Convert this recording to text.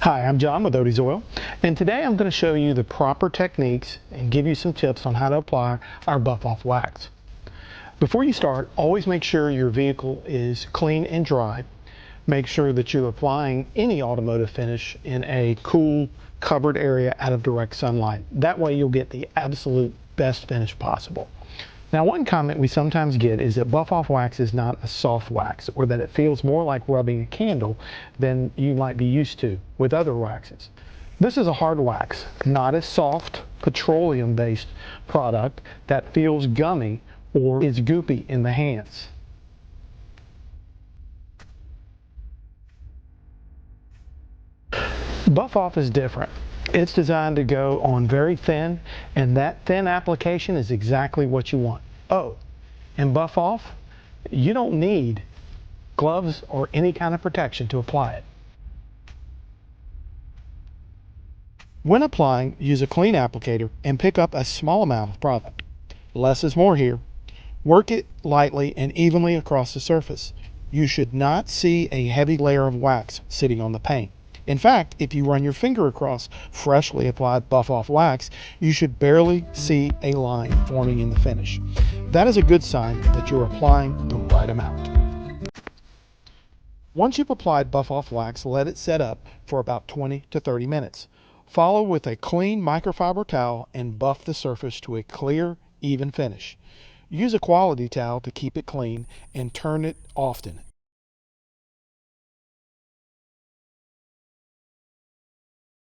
Hi, I'm John with Odie's Oil, and today I'm going to show you the proper techniques and give you some tips on how to apply our buff-off wax. Before you start, always make sure your vehicle is clean and dry. Make sure that you're applying any automotive finish in a cool, covered area out of direct sunlight. That way you'll get the absolute best finish possible. Now, one comment we sometimes get is that buff-off wax is not a soft wax, or that it feels more like rubbing a candle than you might be used to with other waxes. This is a hard wax, not a soft petroleum-based product that feels gummy or is goopy in the hands. Buff-off is different. It's designed to go on very thin, and that thin application is exactly what you want. Oh, and buff-off, you don't need gloves or any kind of protection to apply it. When applying, use a clean applicator and pick up a small amount of product. Less is more here. Work it lightly and evenly across the surface. You should not see a heavy layer of wax sitting on the paint. In fact, if you run your finger across freshly applied buff-off wax, you should barely see a line forming in the finish. That is a good sign that you're applying the right amount. Once you've applied buff-off wax, let it set up for about 20 to 30 minutes. Follow with a clean microfiber towel and buff the surface to a clear, even finish. Use a quality towel to keep it clean and turn it often,